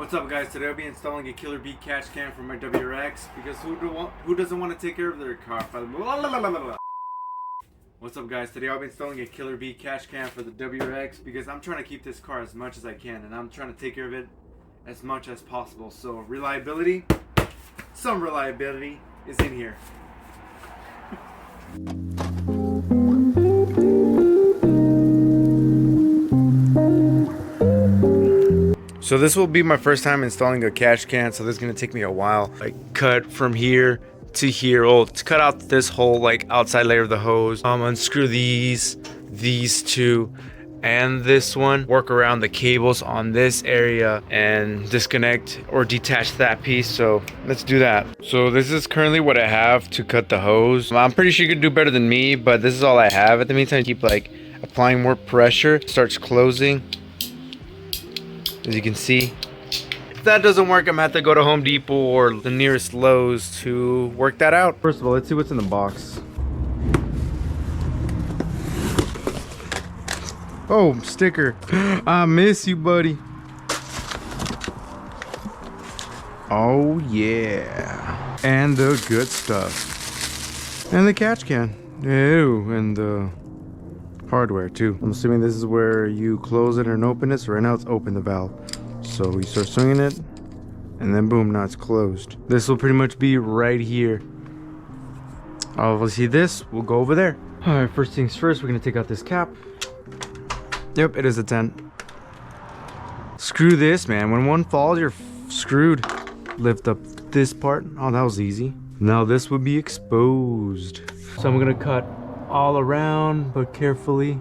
What's up, guys? Today I'll be installing a killer beat catch cam for my WRX because who doesn't want to take care of their car? What's up, guys? Today I'll be installing a killer beat catch cam for the WRX because I'm trying to keep this car as much as I can and I'm trying to take care of it as much as possible. So reliability, some reliability is in here. So this will be my first time installing a catch can, so this is gonna take me a while. I cut from here to here, to cut out this whole like outside layer of the hose. Unscrew these two, and this one. Work around the cables on this area and disconnect or detach that piece. So let's do that. So this is currently what I have to cut the hose. I'm pretty sure you could do better than me, but this is all I have. At the meantime, keep like applying more pressure. Starts closing. As you can see, if that doesn't work, I'm gonna have to go to Home Depot or the nearest Lowe's to work that out. First of all, let's see what's in the box. Oh, sticker. I miss you, buddy. Oh yeah, and the good stuff, and the catch can. Oh, and the hardware too. I'm assuming this is where you close it and open it. So right now it's open, the valve. So you start swinging it and then boom, now it's closed. This will pretty much be right here. Obviously this will go over there. All right, first things first, we're gonna take out this cap. Yep, it is a 10. Screw this, man. When one falls, you're screwed. Lift up this part. Oh, that was easy. Now this will be exposed. So I'm gonna cut all around, but carefully.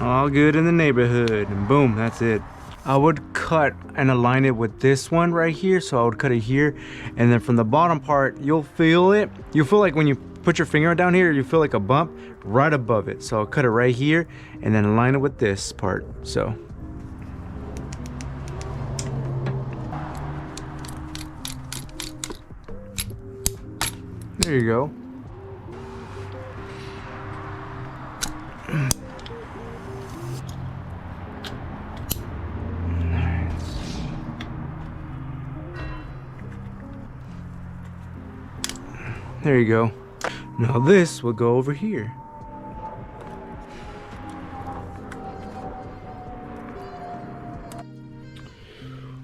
All good in the neighborhood, and boom, that's it. I would cut and align it with this one right here, so I would cut it here, and then from the bottom part, you'll feel it. You feel like when you put your finger down here, you feel like a bump right above it. So I'll cut it right here and then align it with this part. So there you go. There you go. Now this will go over here.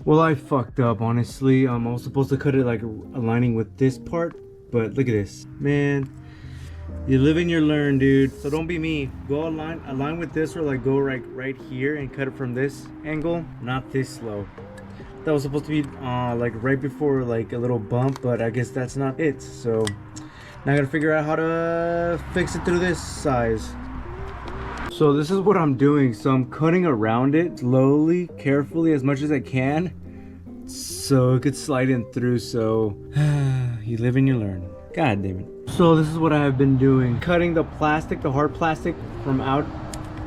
Well, I fucked up, honestly. I was supposed to cut it like aligning with this part, but look at this. Man, you live and you learn, dude. So don't be me. Go align with this, or like go right here and cut it from this angle, not this low. That was supposed to be like right before like a little bump, but I guess that's not it. So now I gotta figure out how to fix it through this size. So this is what I'm doing. So I'm cutting around it slowly, carefully, as much as I can, so it could slide in through. So you live and you learn. God damn it. So this is what I have been doing. Cutting the plastic, the hard plastic from out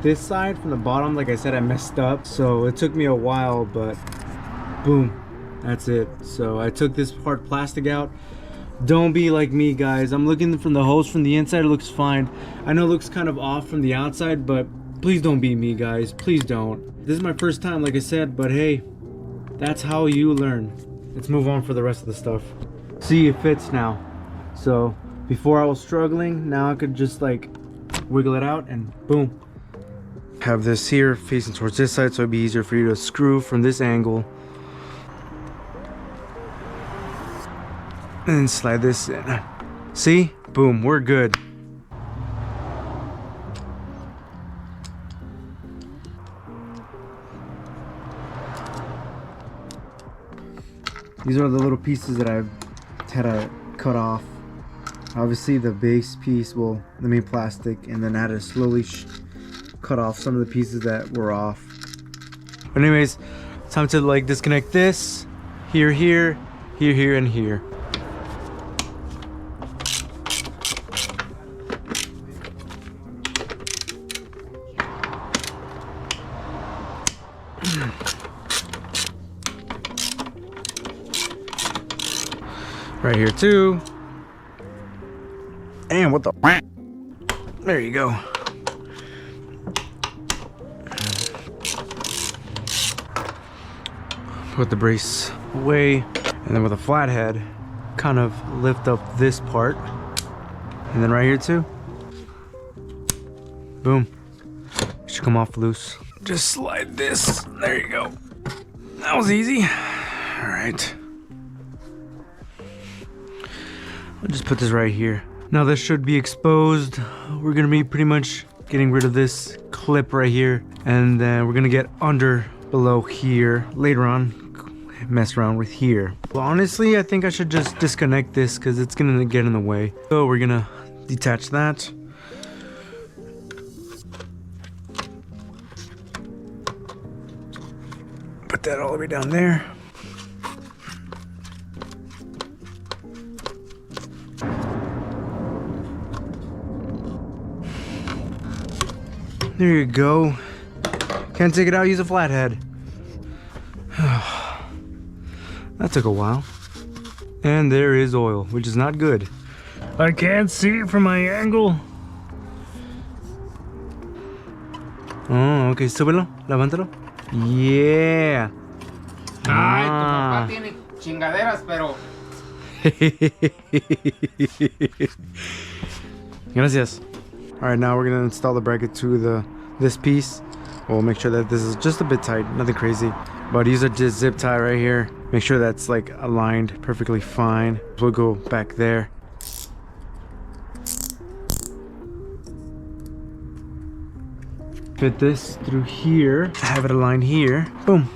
this side, from the bottom. Like I said, I messed up. So it took me a while, but boom, that's it. So I took this hard plastic out. Don't be like me, guys. I'm looking from the hose from the inside, it looks fine. I know it looks kind of off from the outside, but please don't be me, guys. Please don't. This is my first time, like I said, but hey, that's how you learn. Let's move on for the rest of the stuff. See, it fits now. So before I was struggling, now I could just like wiggle it out and boom. Have this here facing towards this side, so it'd be easier for you to screw from this angle. And then slide this in. See? Boom, we're good. These are the little pieces that I've had to cut off. Obviously the base piece, well, the main plastic, and then I had to slowly cut off some of the pieces that were off. But anyways, time to like disconnect this. Here, and here. Right here too. And what the? There you go. Put the brace away, and then with a flathead, kind of lift up this part. And then right here too. Boom. It should come off loose. Just slide this. There you go. That was easy. All right. I'll just put this right here. Now this should be exposed. We're gonna be pretty much getting rid of this clip right here. And then we're gonna get under below here later on. Mess around with here. Well, honestly, I think I should just disconnect this because it's gonna get in the way. So we're gonna detach that. Put that all the way down there. There you go. Can't take it out, use a flathead. That took a while. And there is oil, which is not good. I can't see it from my angle. Oh, okay, súbelo, levántalo. Yeah. Ay, tu papá tiene chingaderas, pero... Gracias. Alright, now we're gonna install the bracket to this piece. We'll make sure that this is just a bit tight, nothing crazy. But use a zip tie right here. Make sure that's like aligned perfectly fine. We'll go back there. Fit this through here. Have it aligned here. Boom.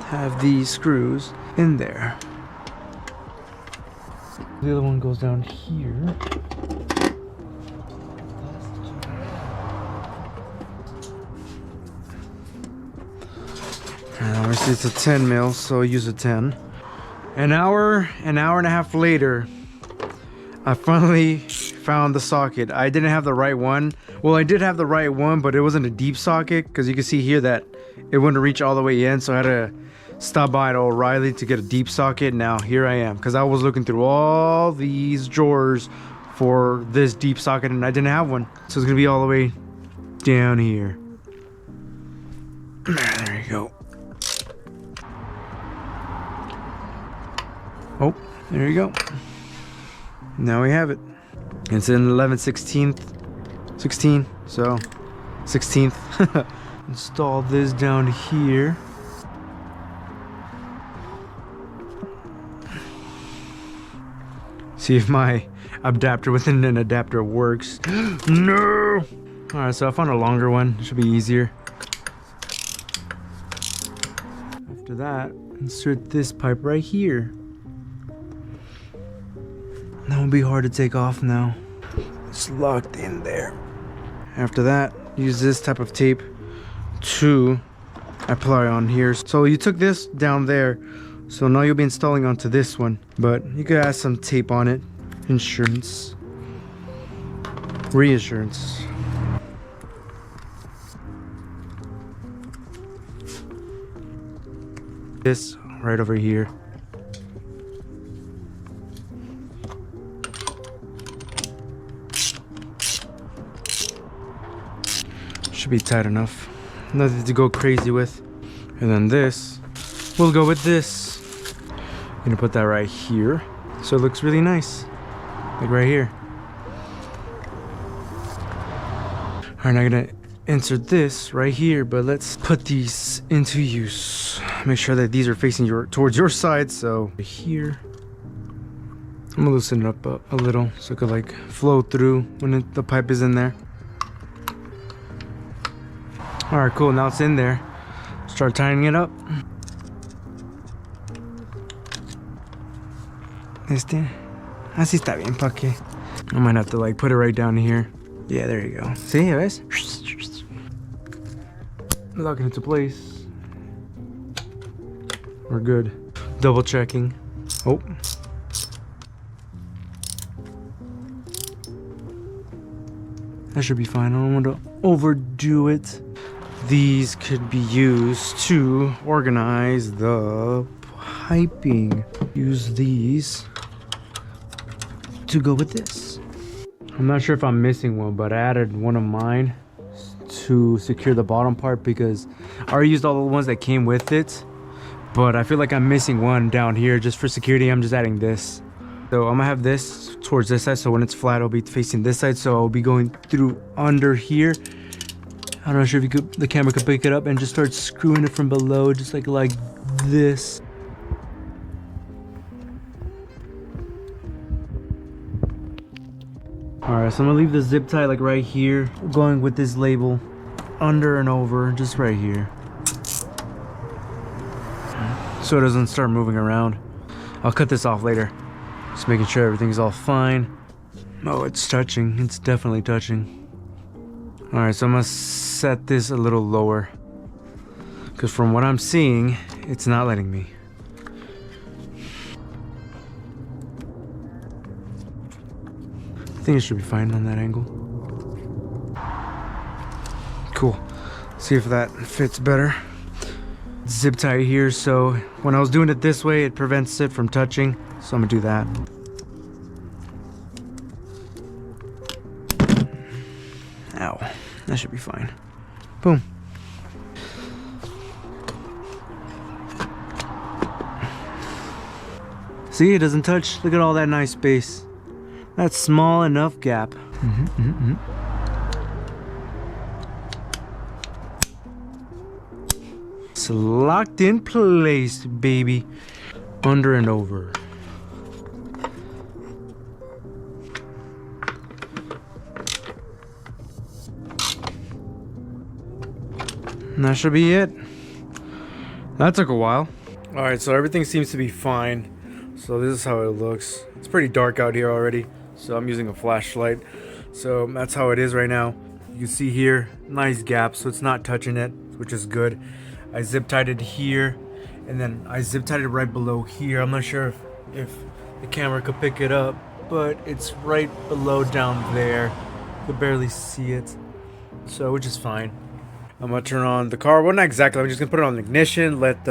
Have these screws in there. The other one goes down here. And obviously it's a 10 mil, so use a 10. An hour and a half later, I finally found the socket. I didn't have the right one. Well, I did have the right one, but it wasn't a deep socket because you can see here that it wouldn't reach all the way in. So I had to stop by at O'Reilly to get a deep socket. Now here I am because I was looking through all these drawers for this deep socket and I didn't have one. So it's gonna be all the way down here. There you go. Oh, there you go. Now we have it. It's in 11/16, so 16th. Install this down here. See if my adapter within an adapter works. No! Alright, so I found a longer one. It should be easier. After that, insert this pipe right here. That won't be hard to take off now. It's locked in there. After that, use this type of tape to apply on here. So you took this down there, so now you'll be installing onto this one, but you could add some tape on it. Insurance. Reassurance. This right over here. Should be tight enough. Nothing to go crazy with. And then this, we'll go with this. I'm gonna put that right here. So it looks really nice. Like right here. Alright, now I'm gonna insert this right here, but let's put these into use. Make sure that these are facing towards your side. So here, I'm gonna loosen it up a little so it could like flow through when the pipe is in there. Alright, cool, now it's in there. Start tightening it up. Así está bien, pa' que. I might have to like put it right down here. Yeah, there you go. See, ves? Lock it into place. We're good. Double checking. Oh. That should be fine. I don't want to overdo it. These could be used to organize the piping. Use these to go with this. I'm not sure if I'm missing one, but I added one of mine to secure the bottom part because I already used all the ones that came with it, but I feel like I'm missing one down here just for security. I'm just adding this. So I'm gonna have this towards this side, so when it's flat, I'll be facing this side, so I'll be going through under here. I'm not sure if the camera could pick it up, and just start screwing it from below, just like this. Alright, so I'm gonna leave the zip tie like right here, going with this label under and over, just right here, so it doesn't start moving around. I'll cut this off later, just making sure everything's all fine. Oh, it's touching. It's definitely touching. Alright, so I'm gonna set this a little lower, because from what I'm seeing, it's not letting me. I think it should be fine on that angle. Cool. See if that fits better. Zip tie here, so when I was doing it this way, it prevents it from touching. So I'm gonna do that. Ow. That should be fine. Boom. See, it doesn't touch. Look at all that nice space. That's small enough gap. It's locked in place, baby. Under and over. And that should be it. That took a while. All right, so everything seems to be fine. So this is how it looks. It's pretty dark out here already, so I'm using a flashlight. So that's how it is right now. You can see here, nice gap, so it's not touching it, which is good. I zip tied it here, and then I zip tied it right below here. I'm not sure if the camera could pick it up, but it's right below down there. You could barely see it, so which is fine. I'm gonna turn on the car. Well, not exactly. I'm just gonna put it on ignition, let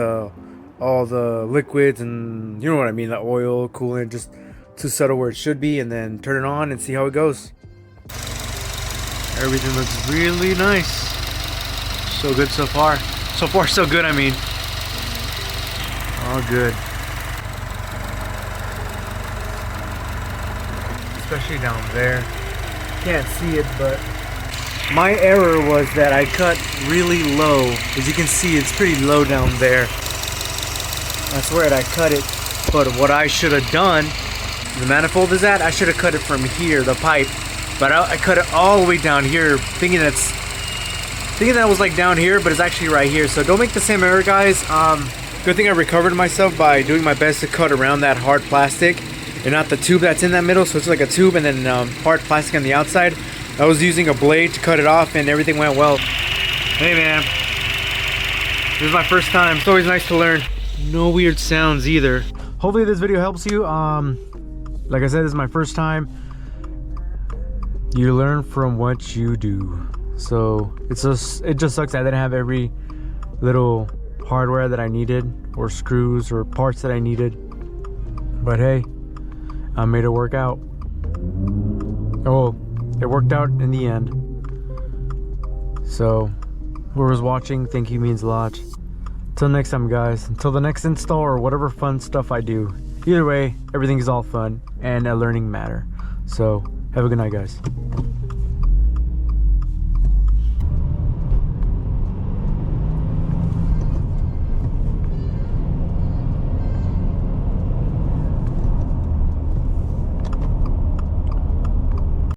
all the liquids and you know what I mean, the oil, coolant, just to settle where it should be, and then turn it on and see how it goes. Everything looks really nice. So good so far. So far, so good, I mean. All good. Especially down there. Can't see it, but my error was that I cut really low. As you can see, it's pretty low down there. That's where I cut it. But what I should have done, the manifold is at, I should have cut it from here, the pipe. But I cut it all the way down here, thinking that was like down here, but it's actually right here. So don't make the same error, guys. Good thing I recovered myself by doing my best to cut around that hard plastic and not the tube that's in that middle. So it's like a tube and then hard plastic on the outside. I was using a blade to cut it off and everything went well. Hey man, this is my first time. It's always nice to learn. No weird sounds either. Hopefully this video helps you. Like I said, this is my first time. You learn from what you do. So it just sucks that I didn't have every little hardware that I needed, or screws or parts that I needed. But hey, I made it work out. Oh, it worked out in the end. So whoever's watching, thank you, means a lot. Till next time, guys. Until the next install or whatever fun stuff I do. Either way, everything is all fun and a learning matter. So have a good night, guys.